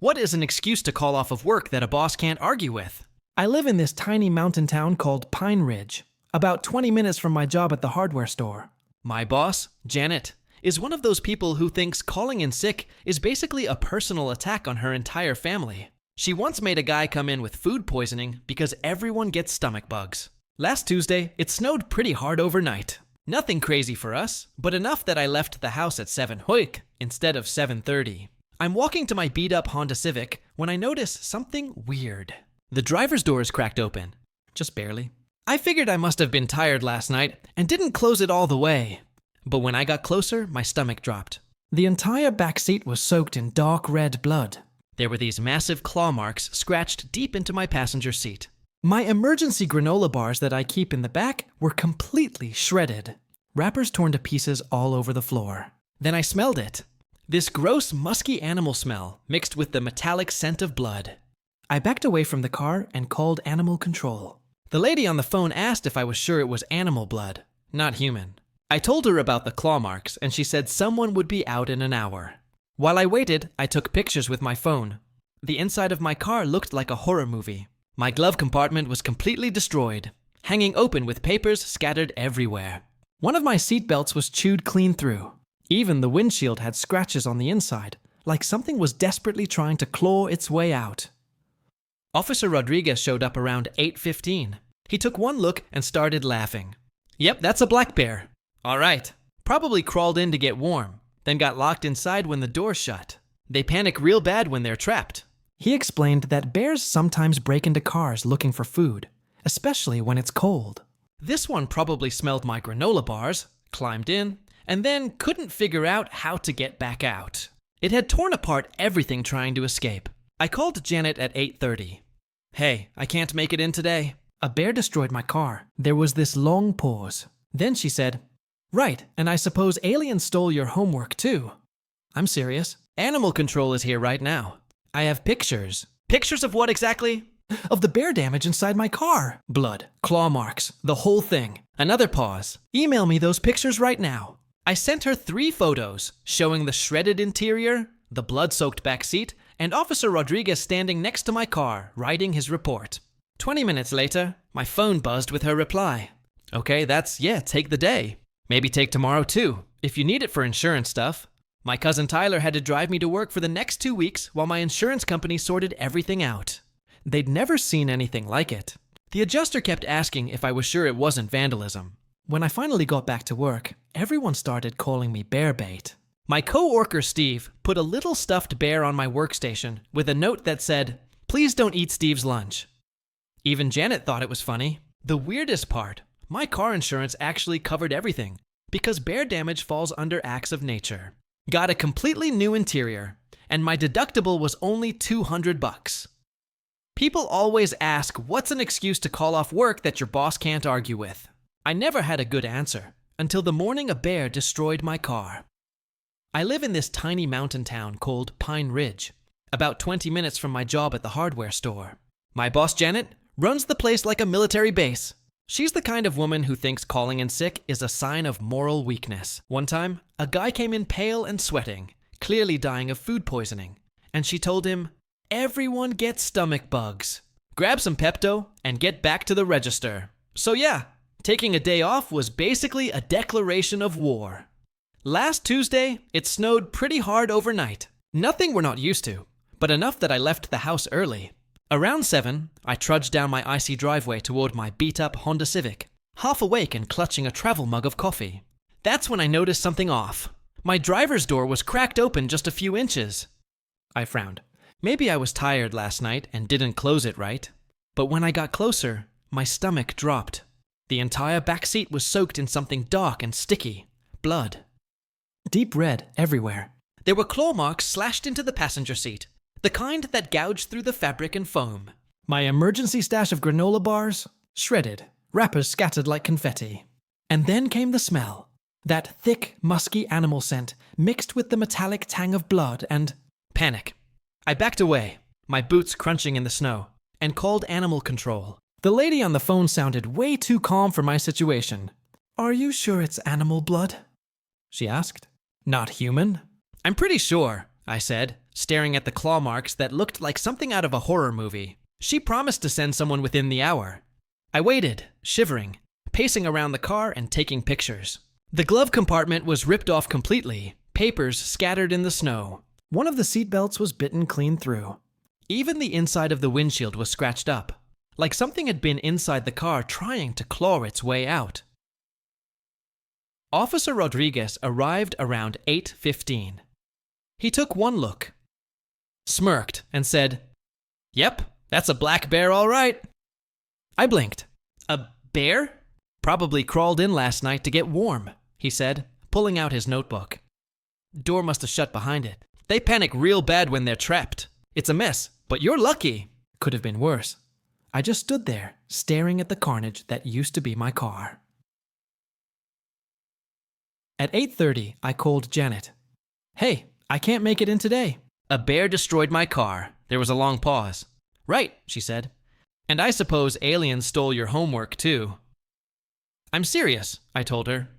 What is an excuse to call off of work that a boss can't argue with? I live in this tiny mountain town called Pine Ridge, about 20 minutes from my job at the hardware store. My boss, Janet, is one of those people who thinks calling in sick is basically a personal attack on her entire family. She once made a guy come in with food poisoning because everyone gets stomach bugs. Last Tuesday, it snowed pretty hard overnight. Nothing crazy for us, but enough that I left the house at 7 instead of 7:30. I'm walking to my beat-up Honda Civic when I notice something weird. The driver's door is cracked open, just barely. I figured I must have been tired last night and didn't close it all the way. But when I got closer, my stomach dropped. The entire back seat was soaked in dark red blood. There were these massive claw marks scratched deep into my passenger seat. My emergency granola bars that I keep in the back were completely shredded. Wrappers torn to pieces all over the floor. Then I smelled it. This gross, musky animal smell mixed with the metallic scent of blood. I backed away from the car and called animal control. The lady on the phone asked if I was sure it was animal blood, not human. I told her about the claw marks and she said someone would be out in an hour. While I waited, I took pictures with my phone. The inside of my car looked like a horror movie. My glove compartment was completely destroyed, hanging open with papers scattered everywhere. One of my seat belts was chewed clean through. Even the windshield had scratches on the inside, like something was desperately trying to claw its way out. Officer Rodriguez showed up around 8:15. He took one look and started laughing. Yep, that's a black bear. All right. Probably crawled in to get warm, then got locked inside when the door shut. They panic real bad when they're trapped. He explained that bears sometimes break into cars looking for food, especially when it's cold. This one probably smelled my granola bars, climbed in, and then couldn't figure out how to get back out. It had torn apart everything trying to escape. I called Janet at 8:30. Hey, I can't make it in today. A bear destroyed my car. There was this long pause. Then she said, "Right, and I suppose aliens stole your homework too." I'm serious. Animal control is here right now. I have pictures. Pictures of what exactly? Of the bear damage inside my car. Blood, claw marks, the whole thing. Another pause. Email me those pictures right now. I sent her 3 photos showing the shredded interior, the blood-soaked back seat, and Officer Rodriguez standing next to my car, writing his report. 20 minutes later, my phone buzzed with her reply. Okay, take the day. Maybe take tomorrow too, if you need it for insurance stuff. My cousin Tyler had to drive me to work for the next 2 weeks while my insurance company sorted everything out. They'd never seen anything like it. The adjuster kept asking if I was sure it wasn't vandalism. When I finally got back to work, everyone started calling me bear bait. My co-worker Steve put a little stuffed bear on my workstation with a note that said, "Please don't eat Steve's lunch." Even Janet thought it was funny. The weirdest part, my car insurance actually covered everything because bear damage falls under acts of nature. Got a completely new interior, and my deductible was only $200. People always ask what's an excuse to call off work that your boss can't argue with. I never had a good answer until the morning a bear destroyed my car. I live in this tiny mountain town called Pine Ridge, about 20 minutes from my job at the hardware store. My boss Janet runs the place like a military base. She's the kind of woman who thinks calling in sick is a sign of moral weakness. One time, a guy came in pale and sweating, clearly dying of food poisoning, and she told him, "Everyone gets stomach bugs. Grab some Pepto and get back to the register." So yeah, taking a day off was basically a declaration of war. Last Tuesday, it snowed pretty hard overnight. Nothing we're not used to, but enough that I left the house early. Around 7, I trudged down my icy driveway toward my beat-up Honda Civic, half awake and clutching a travel mug of coffee. That's when I noticed something off. My driver's door was cracked open just a few inches. I frowned. Maybe I was tired last night and didn't close it right. But when I got closer, my stomach dropped. The entire back seat was soaked in something dark and sticky. Blood. Deep red everywhere. There were claw marks slashed into the passenger seat, the kind that gouged through the fabric and foam. My emergency stash of granola bars, shredded, wrappers scattered like confetti. And then came the smell. That thick, musky animal scent mixed with the metallic tang of blood and panic. I backed away, my boots crunching in the snow, and called animal control. The lady on the phone sounded way too calm for my situation. "Are you sure it's animal blood?" she asked. "Not human?" "I'm pretty sure," I said, staring at the claw marks that looked like something out of a horror movie. She promised to send someone within the hour. I waited, shivering, pacing around the car and taking pictures. The glove compartment was ripped off completely, papers scattered in the snow. One of the seatbelts was bitten clean through. Even the inside of the windshield was scratched up, like something had been inside the car trying to claw its way out. Officer Rodriguez arrived around 8:15. He took one look, smirked, and said, "Yep, that's a black bear all right." I blinked. "A bear? Probably crawled in last night to get warm," he said, pulling out his notebook. "Door must have shut behind it. They panic real bad when they're trapped. It's a mess, but you're lucky." Could have been worse. I just stood there, staring at the carnage that used to be my car. At 8:30, I called Janet. "Hey, I can't make it in today." "A bear destroyed my car." There was a long pause. "Right," she said. "And I suppose aliens stole your homework, too." "I'm serious," I told her.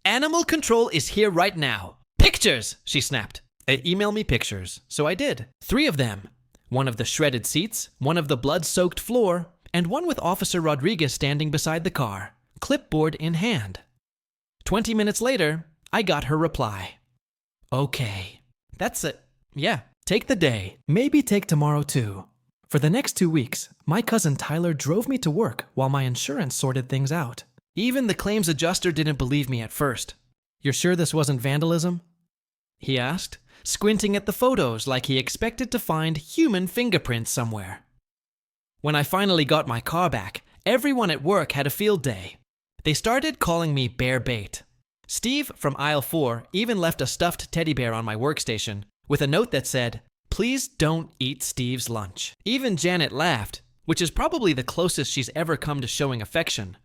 "Animal control is here right now. Pictures," she snapped. "Email me pictures." So I did. 3 of them. One of the shredded seats, one of the blood-soaked floor, and one with Officer Rodriguez standing beside the car, clipboard in hand. 20 minutes later, I got her reply. "Okay. That's it. Yeah, take the day. Maybe take tomorrow too." For the next 2 weeks, my cousin Tyler drove me to work while my insurance sorted things out. Even the claims adjuster didn't believe me at first. "You're sure this wasn't vandalism?" he asked, squinting at the photos like he expected to find human fingerprints somewhere. When I finally got my car back, everyone at work had a field day. They started calling me Bear Bait. Steve from aisle 4 even left a stuffed teddy bear on my workstation with a note that said, "Please don't eat Steve's lunch." Even Janet laughed, which is probably the closest she's ever come to showing affection.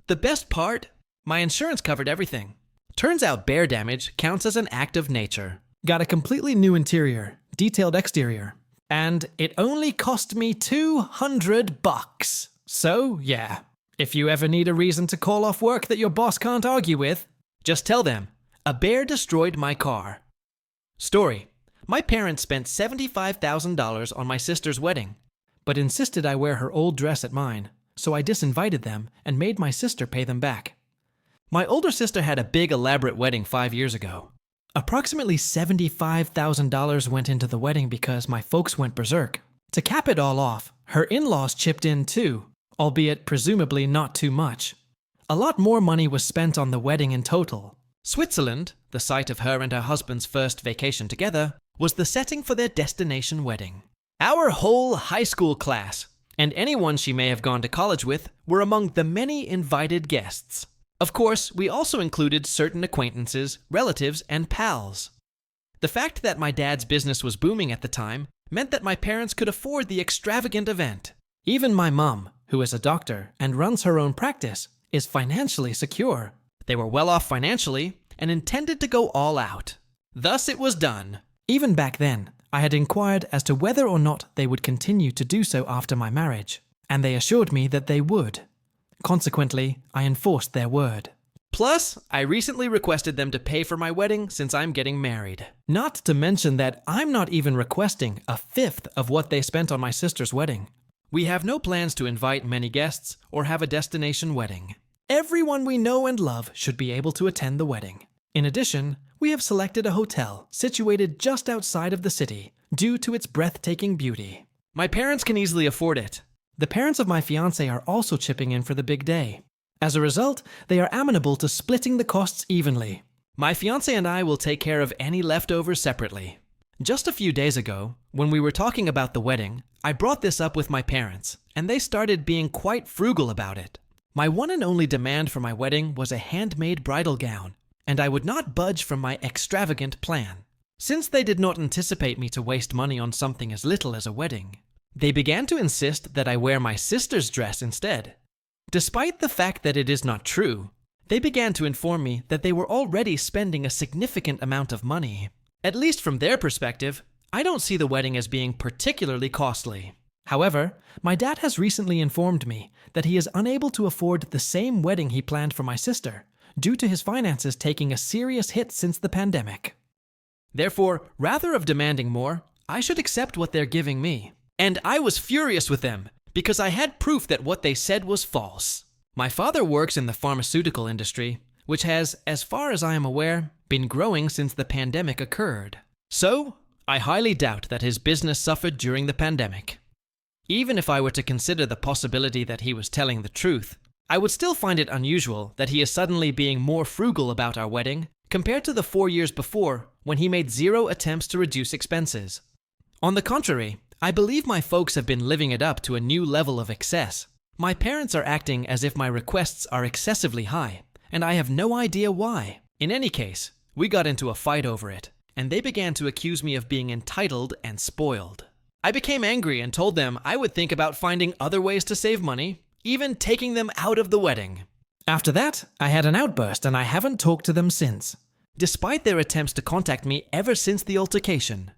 The best part? My insurance covered everything. Turns out bear damage counts as an act of nature. Got a completely new interior, detailed exterior, and it only cost me $200. So, yeah, if you ever need a reason to call off work that your boss can't argue with, just tell them, "A bear destroyed my car." Story: my parents spent $75,000 on my sister's wedding, but insisted I wear her old dress at mine, so I disinvited them and made my sister pay them back. My older sister had a big elaborate wedding 5 years ago. Approximately $75,000 went into the wedding because my folks went berserk. To cap it all off, her in-laws chipped in too, albeit presumably not too much. A lot more money was spent on the wedding in total. Switzerland, the site of her and her husband's first vacation together, was the setting for their destination wedding. Our whole high school class, and anyone she may have gone to college with, were among the many invited guests. Of course, we also included certain acquaintances, relatives, and pals. The fact that my dad's business was booming at the time meant that my parents could afford the extravagant event. Even my mom, who is a doctor and runs her own practice, is financially secure. They were well off financially and intended to go all out. Thus it was done. Even back then, I had inquired as to whether or not they would continue to do so after my marriage, and they assured me that they would. Consequently, I enforced their word. Plus, I recently requested them to pay for my wedding since I'm getting married. Not to mention that I'm not even requesting a fifth of what they spent on my sister's wedding. We have no plans to invite many guests or have a destination wedding. Everyone we know and love should be able to attend the wedding. In addition, we have selected a hotel situated just outside of the city due to its breathtaking beauty. My parents can easily afford it. The parents of my fiancé are also chipping in for the big day. As a result, they are amenable to splitting the costs evenly. My fiancé and I will take care of any leftovers separately. Just a few days ago, when we were talking about the wedding, I brought this up with my parents, and they started being quite frugal about it. My one and only demand for my wedding was a handmade bridal gown, and I would not budge from my extravagant plan. Since they did not anticipate me to waste money on something as little as a wedding, they began to insist that I wear my sister's dress instead. Despite the fact that it is not true, they began to inform me that they were already spending a significant amount of money. At least from their perspective, I don't see the wedding as being particularly costly. However, my dad has recently informed me that he is unable to afford the same wedding he planned for my sister, due to his finances taking a serious hit since the pandemic. Therefore, rather of demanding more, I should accept what they're giving me. And I was furious with them because I had proof that what they said was false. My father works in the pharmaceutical industry, which has, as far as I am aware, been growing since the pandemic occurred. So, I highly doubt that his business suffered during the pandemic. Even if I were to consider the possibility that he was telling the truth, I would still find it unusual that he is suddenly being more frugal about our wedding compared to the 4 years before when he made 0 attempts to reduce expenses. On the contrary, I believe my folks have been living it up to a new level of excess. My parents are acting as if my requests are excessively high, and I have no idea why. In any case, we got into a fight over it, and they began to accuse me of being entitled and spoiled. I became angry and told them I would think about finding other ways to save money, even taking them out of the wedding. After that, I had an outburst and I haven't talked to them since. Despite their attempts to contact me ever since the altercation.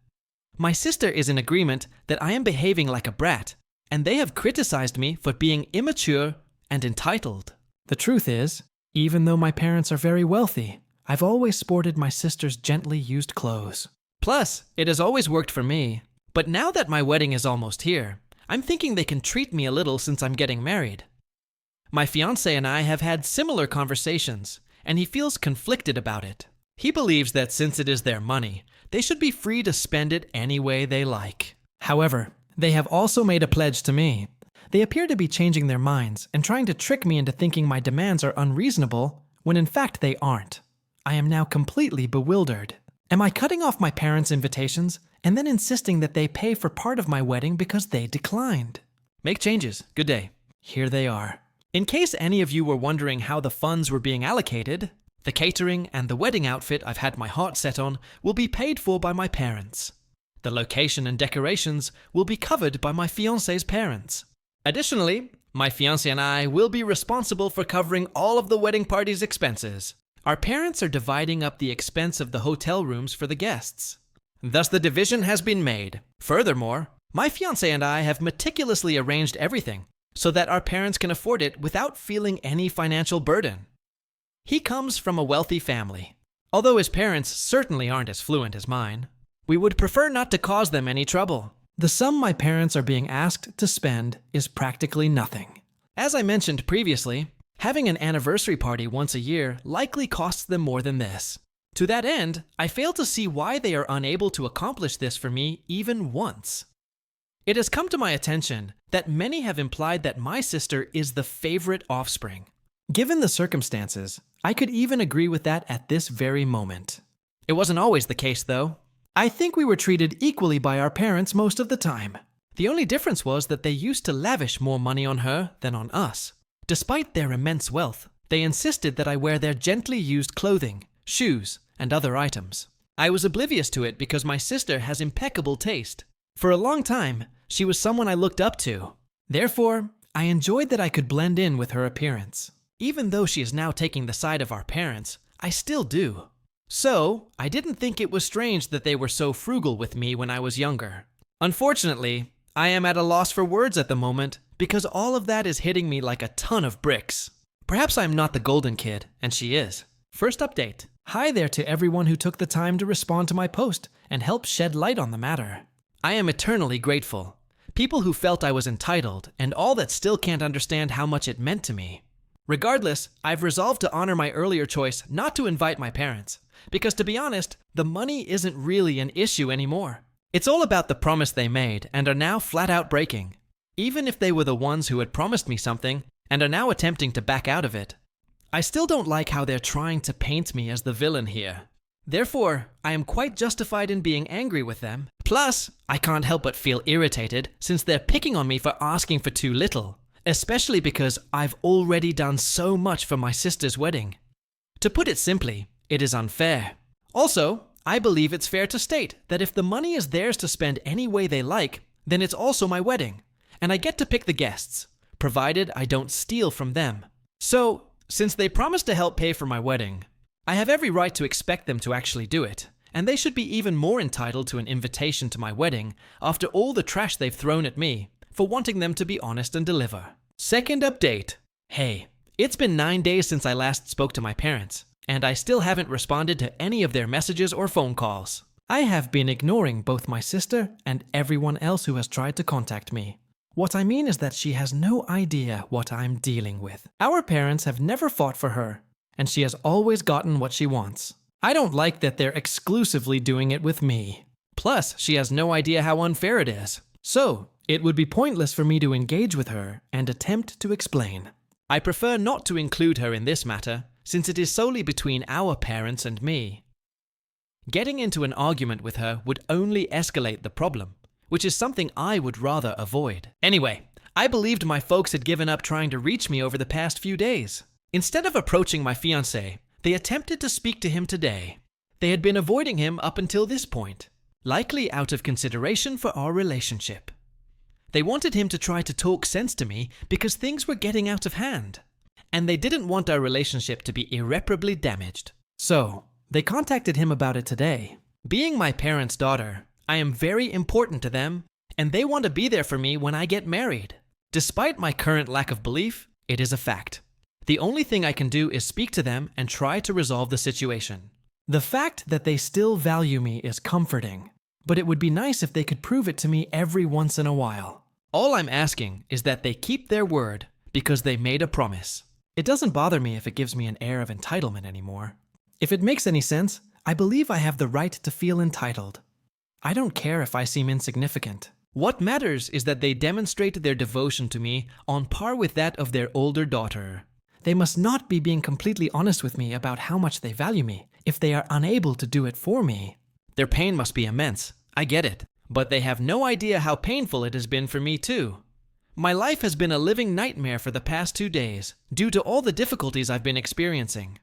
My sister is in agreement that I am behaving like a brat, and they have criticized me for being immature and entitled. The truth is, even though my parents are very wealthy, I've always sported my sister's gently used clothes. Plus, it has always worked for me. But now that my wedding is almost here, I'm thinking they can treat me a little since I'm getting married. My fiancé and I have had similar conversations, and he feels conflicted about it. He believes that since it is their money, they should be free to spend it any way they like. However, they have also made a pledge to me. They appear to be changing their minds and trying to trick me into thinking my demands are unreasonable, when in fact they aren't. I am now completely bewildered. Am I cutting off my parents' invitations and then insisting that they pay for part of my wedding because they declined? Make changes. Good day. Here they are. In case any of you were wondering how the funds were being allocated, the catering and the wedding outfit I've had my heart set on will be paid for by my parents. The location and decorations will be covered by my fiancé's parents. Additionally, my fiancé and I will be responsible for covering all of the wedding party's expenses. Our parents are dividing up the expense of the hotel rooms for the guests. Thus the division has been made. Furthermore, my fiancé and I have meticulously arranged everything so that our parents can afford it without feeling any financial burden. He comes from a wealthy family. Although his parents certainly aren't as fluent as mine, we would prefer not to cause them any trouble. The sum my parents are being asked to spend is practically nothing. As I mentioned previously, having an anniversary party once a year likely costs them more than this. To that end, I fail to see why they are unable to accomplish this for me even once. It has come to my attention that many have implied that my sister is the favorite offspring. Given the circumstances, I could even agree with that at this very moment. It wasn't always the case, though. I think we were treated equally by our parents most of the time. The only difference was that they used to lavish more money on her than on us. Despite their immense wealth, they insisted that I wear their gently used clothing, shoes, and other items. I was oblivious to it because my sister has impeccable taste. For a long time, she was someone I looked up to. Therefore, I enjoyed that I could blend in with her appearance. Even though she is now taking the side of our parents, I still do. So, I didn't think it was strange that they were so frugal with me when I was younger. Unfortunately, I am at a loss for words at the moment because all of that is hitting me like a ton of bricks. Perhaps I'm not the golden kid, and she is. First update. Hi there to everyone who took the time to respond to my post and help shed light on the matter. I am eternally grateful. People who felt I was entitled and all that still can't understand how much it meant to me. Regardless, I've resolved to honor my earlier choice not to invite my parents. Because to be honest, the money isn't really an issue anymore. It's all about the promise they made and are now flat out breaking. Even if they were the ones who had promised me something and are now attempting to back out of it. I still don't like how they're trying to paint me as the villain here. Therefore, I am quite justified in being angry with them. Plus, I can't help but feel irritated since they're picking on me for asking for too little. Especially because I've already done so much for my sister's wedding. To put it simply, it is unfair. Also, I believe it's fair to state that if the money is theirs to spend any way they like, then it's also my wedding, and I get to pick the guests, provided I don't steal from them. So, since they promised to help pay for my wedding, I have every right to expect them to actually do it, and they should be even more entitled to an invitation to my wedding after all the trash they've thrown at me for wanting them to be honest and deliver. Second update. Hey, it's been 9 days since I last spoke to my parents, and I still haven't responded to any of their messages or phone calls. I have been ignoring both my sister and everyone else who has tried to contact me. What I mean is that she has no idea what I'm dealing with. Our parents have never fought for her, and she has always gotten what she wants. I don't like that they're exclusively doing it with me. Plus, she has no idea how unfair it is. So, it would be pointless for me to engage with her and attempt to explain. I prefer not to include her in this matter, since it is solely between our parents and me. Getting into an argument with her would only escalate the problem, which is something I would rather avoid. Anyway, I believed my folks had given up trying to reach me over the past few days. Instead of approaching my fiancé, they attempted to speak to him today. They had been avoiding him up until this point, likely out of consideration for our relationship. They wanted him to try to talk sense to me because things were getting out of hand, and they didn't want our relationship to be irreparably damaged. So, they contacted him about it today. Being my parents' daughter, I am very important to them, and they want to be there for me when I get married. Despite my current lack of belief, it is a fact. The only thing I can do is speak to them and try to resolve the situation. The fact that they still value me is comforting, but it would be nice if they could prove it to me every once in a while. All I'm asking is that they keep their word because they made a promise. It doesn't bother me if it gives me an air of entitlement anymore. If it makes any sense, I believe I have the right to feel entitled. I don't care if I seem insignificant. What matters is that they demonstrate their devotion to me on par with that of their older daughter. They must not be being completely honest with me about how much they value me if they are unable to do it for me. Their pain must be immense. I get it. But they have no idea how painful it has been for me too. My life has been a living nightmare for the past 2 days due to all the difficulties I've been experiencing.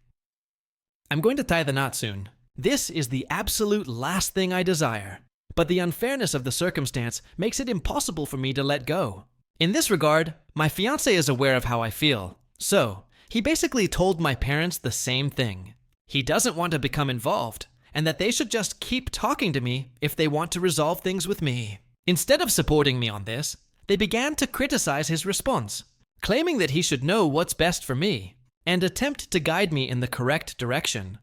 I'm going to tie the knot soon. This is the absolute last thing I desire, but the unfairness of the circumstance makes it impossible for me to let go. In this regard, my fiancé is aware of how I feel, so he basically told my parents the same thing. He doesn't want to become involved, and that they should just keep talking to me if they want to resolve things with me. Instead of supporting me on this, they began to criticize his response, claiming that he should know what's best for me, and attempt to guide me in the correct direction.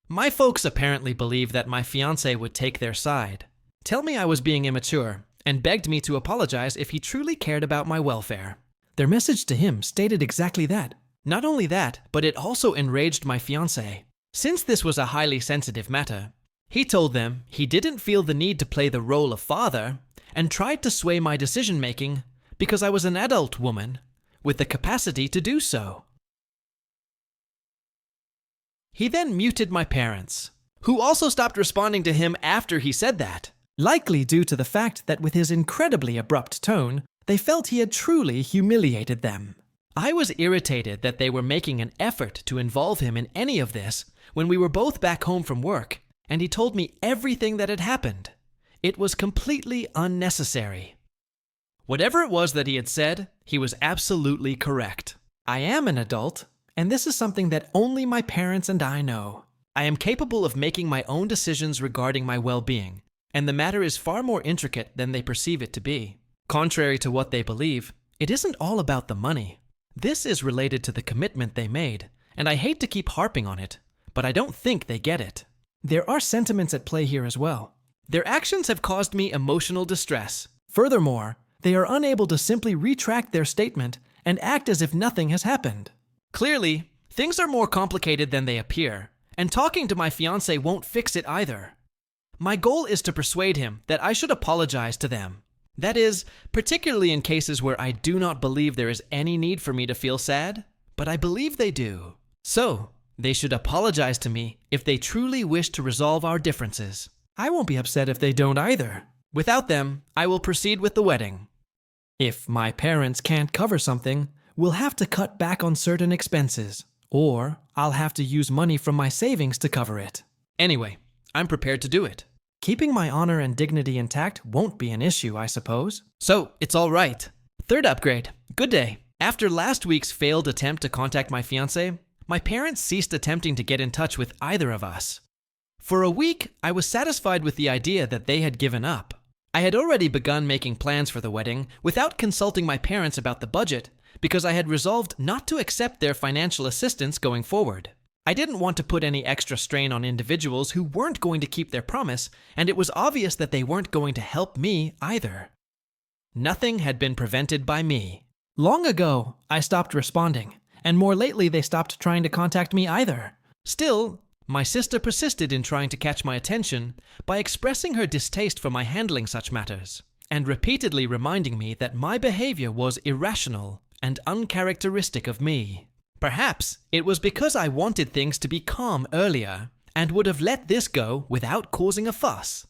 My folks apparently believe that my fiancé would take their side, tell me I was being immature, and begged me to apologize if he truly cared about my welfare. Their message to him stated exactly that. Not only that, but it also enraged my fiancé. Since this was a highly sensitive matter, he told them he didn't feel the need to play the role of father and tried to sway my decision-making because I was an adult woman with the capacity to do so. He then muted my parents, who also stopped responding to him after he said that. Likely due to the fact that with his incredibly abrupt tone, they felt he had truly humiliated them. I was irritated that they were making an effort to involve him in any of this when we were both back home from work, and he told me everything that had happened. It was completely unnecessary. Whatever it was that he had said, he was absolutely correct. I am an adult, and this is something that only my parents and I know. I am capable of making my own decisions regarding my well-being, and the matter is far more intricate than they perceive it to be. Contrary to what they believe, it isn't all about the money. This is related to the commitment they made, and I hate to keep harping on it, but I don't think they get it. There are sentiments at play here as well. Their actions have caused me emotional distress. Furthermore, they are unable to simply retract their statement and act as if nothing has happened. Clearly, things are more complicated than they appear, and talking to my fiancé won't fix it either. My goal is to persuade him that I should apologize to them. That is, particularly in cases where I do not believe there is any need for me to feel sad, but I believe they do. So, they should apologize to me if they truly wish to resolve our differences. I won't be upset if they don't either. Without them, I will proceed with the wedding. If my parents can't cover something, we'll have to cut back on certain expenses, or I'll have to use money from my savings to cover it. Anyway, I'm prepared to do it. Keeping my honor and dignity intact won't be an issue, I suppose. So, it's all right. Third upgrade. Good day. After last week's failed attempt to contact my fiancé, my parents ceased attempting to get in touch with either of us. For a week, I was satisfied with the idea that they had given up. I had already begun making plans for the wedding without consulting my parents about the budget because I had resolved not to accept their financial assistance going forward. I didn't want to put any extra strain on individuals who weren't going to keep their promise, and it was obvious that they weren't going to help me either. Nothing had been prevented by me. Long ago, I stopped responding, and more lately they stopped trying to contact me either. Still, my sister persisted in trying to catch my attention by expressing her distaste for my handling such matters, and repeatedly reminding me that my behavior was irrational and uncharacteristic of me. Perhaps it was because I wanted things to be calm earlier and would have let this go without causing a fuss.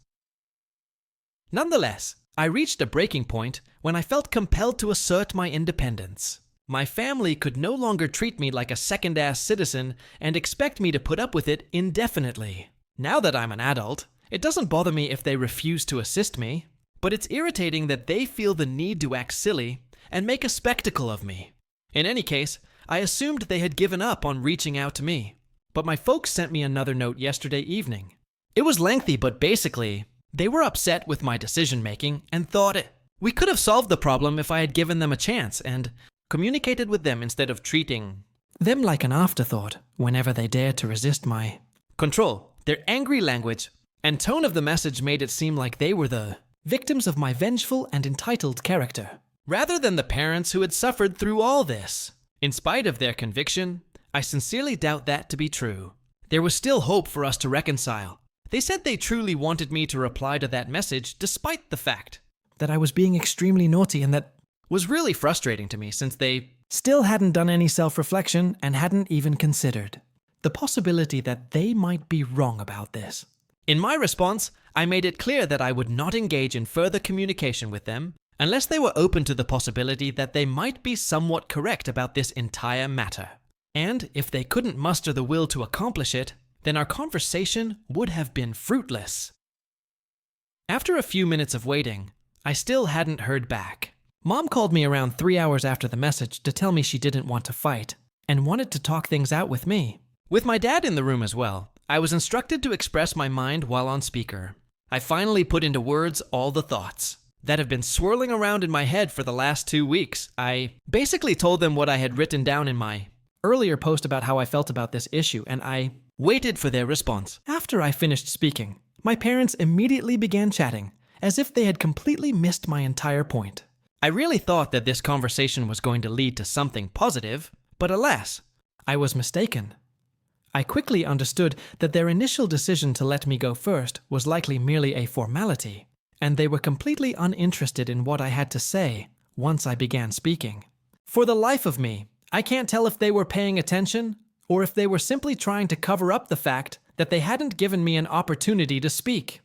Nonetheless, I reached a breaking point when I felt compelled to assert my independence. My family could no longer treat me like a second-ass citizen and expect me to put up with it indefinitely. Now that I'm an adult, it doesn't bother me if they refuse to assist me, but it's irritating that they feel the need to act silly and make a spectacle of me. In any case, I assumed they had given up on reaching out to me, but my folks sent me another note yesterday evening. It was lengthy, but basically, they were upset with my decision-making and thought we could have solved the problem if I had given them a chance and communicated with them instead of treating them like an afterthought whenever they dared to resist my control. Their angry language and tone of the message made it seem like they were the victims of my vengeful and entitled character, rather than the parents who had suffered through all this. In spite of their conviction, I sincerely doubt that to be true. There was still hope for us to reconcile. They said they truly wanted me to reply to that message despite the fact that I was being extremely naughty and that was really frustrating to me since they still hadn't done any self-reflection and hadn't even considered the possibility that they might be wrong about this. In my response, I made it clear that I would not engage in further communication with them unless they were open to the possibility that they might be somewhat correct about this entire matter. And if they couldn't muster the will to accomplish it, then our conversation would have been fruitless. After a few minutes of waiting, I still hadn't heard back. Mom called me around 3 hours after the message to tell me she didn't want to fight and wanted to talk things out with me. With my dad in the room as well, I was instructed to express my mind while on speaker. I finally put into words all the thoughts that have been swirling around in my head for the last 2 weeks. I basically told them what I had written down in my earlier post about how I felt about this issue, and I waited for their response. After I finished speaking, my parents immediately began chatting, as if they had completely missed my entire point. I really thought that this conversation was going to lead to something positive, but alas, I was mistaken. I quickly understood that their initial decision to let me go first was likely merely a formality, and they were completely uninterested in what I had to say once I began speaking. For the life of me, I can't tell if they were paying attention or if they were simply trying to cover up the fact that they hadn't given me an opportunity to speak.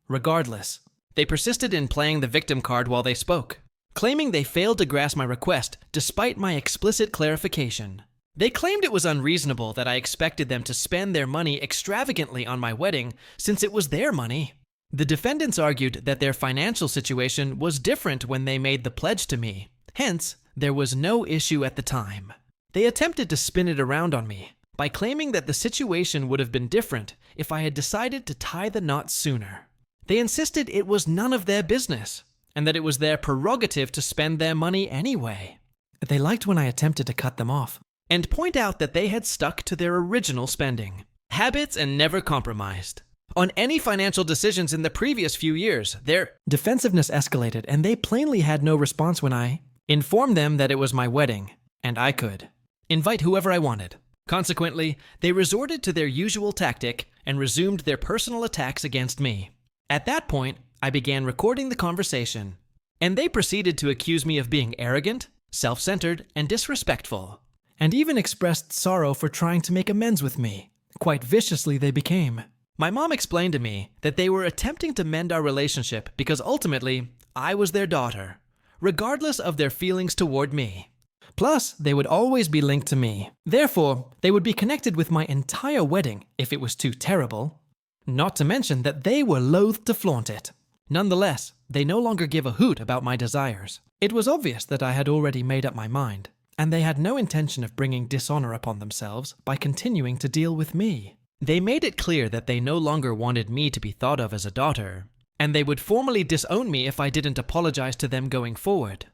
Regardless, they persisted in playing the victim card while they spoke, claiming they failed to grasp my request despite my explicit clarification. They claimed it was unreasonable that I expected them to spend their money extravagantly on my wedding since it was their money. The defendants argued that their financial situation was different when they made the pledge to me. Hence, there was no issue at the time. They attempted to spin it around on me by claiming that the situation would have been different if I had decided to tie the knot sooner. They insisted it was none of their business, and that it was their prerogative to spend their money anyway. They liked when I attempted to cut them off, and point out that they had stuck to their original spending habits and never compromised on any financial decisions in the previous few years. Their defensiveness escalated, and they plainly had no response when I informed them that it was my wedding, and I could invite whoever I wanted. Consequently, they resorted to their usual tactic and resumed their personal attacks against me. At that point, I began recording the conversation, and they proceeded to accuse me of being arrogant, self-centered, and disrespectful, and even expressed sorrow for trying to make amends with me. Quite viciously they became. My mom explained to me that they were attempting to mend our relationship because ultimately, I was their daughter, regardless of their feelings toward me. Plus, they would always be linked to me. Therefore, they would be connected with my entire wedding if it was too terrible. Not to mention that they were loath to flaunt it. Nonetheless, they no longer give a hoot about my desires. It was obvious that I had already made up my mind, and they had no intention of bringing dishonor upon themselves by continuing to deal with me. They made it clear that they no longer wanted me to be thought of as a daughter, and they would formally disown me if I didn't apologize to them going forward.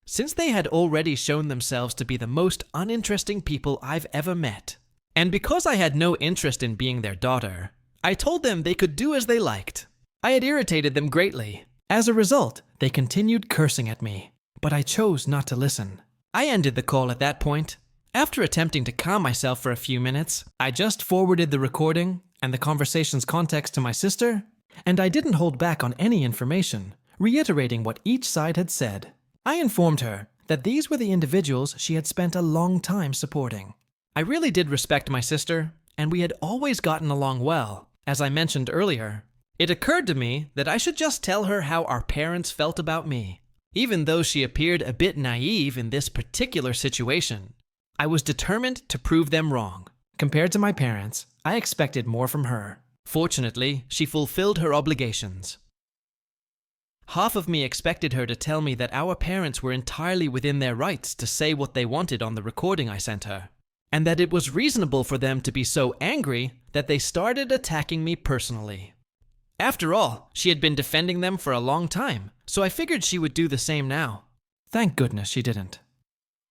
Since they had already shown themselves to be the most uninteresting people I've ever met, And because I had no interest in being their daughter, I told them they could do as they liked. I had irritated them greatly. As a result, they continued cursing at me, but I chose not to listen. I ended the call at that point. After attempting to calm myself for a few minutes, I just forwarded the recording and the conversation's context to my sister, and I didn't hold back on any information, reiterating what each side had said. I informed her that these were the individuals she had spent a long time supporting. I really did respect my sister, and we had always gotten along well. As I mentioned earlier, it occurred to me that I should just tell her how our parents felt about me. Even though she appeared a bit naive in this particular situation, I was determined to prove them wrong. Compared to my parents, I expected more from her. Fortunately, she fulfilled her obligations. Half of me expected her to tell me that our parents were entirely within their rights to say what they wanted on the recording I sent her, and that it was reasonable for them to be so angry that they started attacking me personally. After all, she had been defending them for a long time, so I figured she would do the same now. Thank goodness she didn't.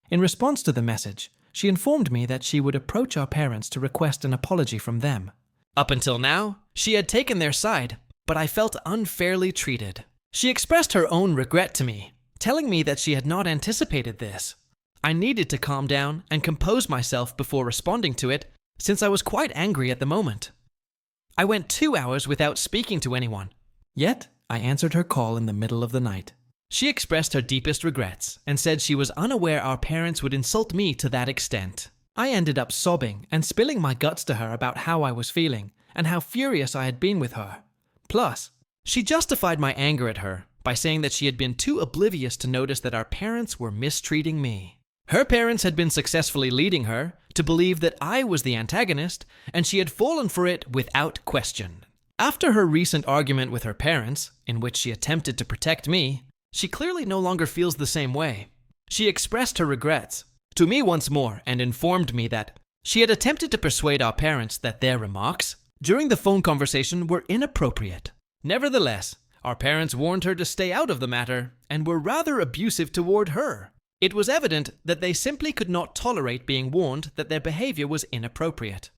In response to the message, she informed me that she would approach our parents to request an apology from them. Up until now, she had taken their side, but I felt unfairly treated. She expressed her own regret to me, telling me that she had not anticipated this. I needed to calm down and compose myself before responding to it, since I was quite angry at the moment. I went 2 hours without speaking to anyone. Yet, I answered her call in the middle of the night. She expressed her deepest regrets and said she was unaware our parents would insult me to that extent. I ended up sobbing and spilling my guts to her about how I was feeling and how furious I had been with her. Plus, she justified my anger at her by saying that she had been too oblivious to notice that our parents were mistreating me. Her parents had been successfully leading her to believe that I was the antagonist, and she had fallen for it without question. After her recent argument with her parents, in which she attempted to protect me, she clearly no longer feels the same way. She expressed her regrets to me once more and informed me that she had attempted to persuade our parents that their remarks during the phone conversation were inappropriate. Nevertheless, our parents warned her to stay out of the matter and were rather abusive toward her. It was evident that they simply could not tolerate being warned that their behavior was inappropriate.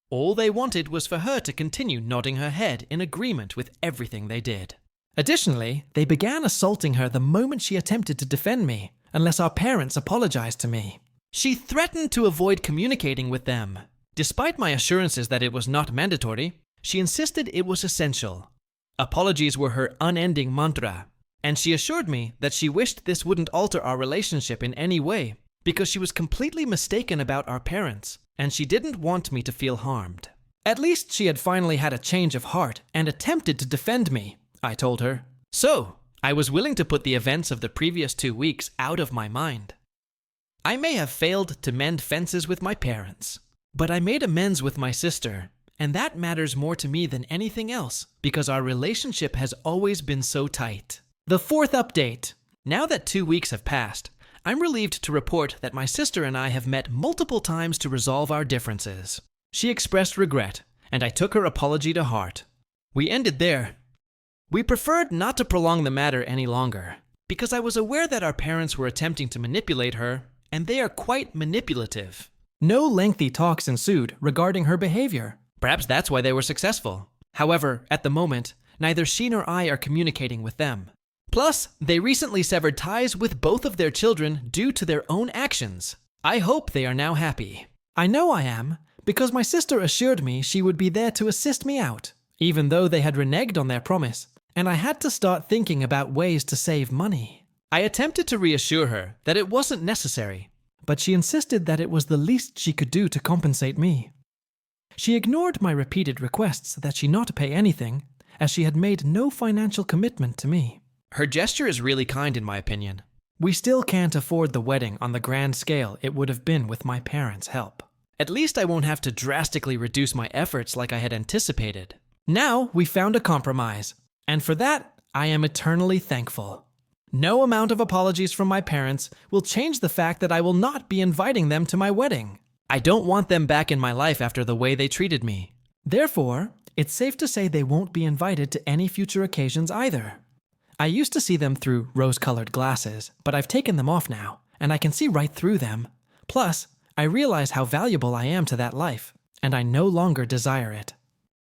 All they wanted was for her to continue nodding her head in agreement with everything they did. Additionally, they began assaulting her the moment she attempted to defend me, unless our parents apologized to me. She threatened to avoid communicating with them. Despite my assurances that it was not mandatory, she insisted it was essential. Apologies were her unending mantra, and she assured me that she wished this wouldn't alter our relationship in any way, because she was completely mistaken about our parents, and she didn't want me to feel harmed. At least she had finally had a change of heart and attempted to defend me, I told her. So, I was willing to put the events of the previous 2 weeks out of my mind. I may have failed to mend fences with my parents, but I made amends with my sister, and that matters more to me than anything else because our relationship has always been so tight. The fourth update. Now that 2 weeks have passed, I'm relieved to report that my sister and I have met multiple times to resolve our differences. She expressed regret, and I took her apology to heart. We ended there. We preferred not to prolong the matter any longer, because I was aware that our parents were attempting to manipulate her, and they are quite manipulative. No lengthy talks ensued regarding her behavior. Perhaps that's why they were successful. However, at the moment, neither she nor I are communicating with them. Plus, they recently severed ties with both of their children due to their own actions. I hope they are now happy. I know I am, because my sister assured me she would be there to assist me out, even though they had reneged on their promise, and I had to start thinking about ways to save money. I attempted to reassure her that it wasn't necessary, but she insisted that it was the least she could do to compensate me. She ignored my repeated requests that she not pay anything, as she had made no financial commitment to me. Her gesture is really kind in my opinion. We still can't afford the wedding on the grand scale it would have been with my parents' help. At least I won't have to drastically reduce my efforts like I had anticipated. Now we found a compromise, and for that I am eternally thankful. No amount of apologies from my parents will change the fact that I will not be inviting them to my wedding. I don't want them back in my life after the way they treated me. Therefore, it's safe to say they won't be invited to any future occasions either. I used to see them through rose-colored glasses, but I've taken them off now, and I can see right through them. Plus, I realize how valuable I am to that life, and I no longer desire it.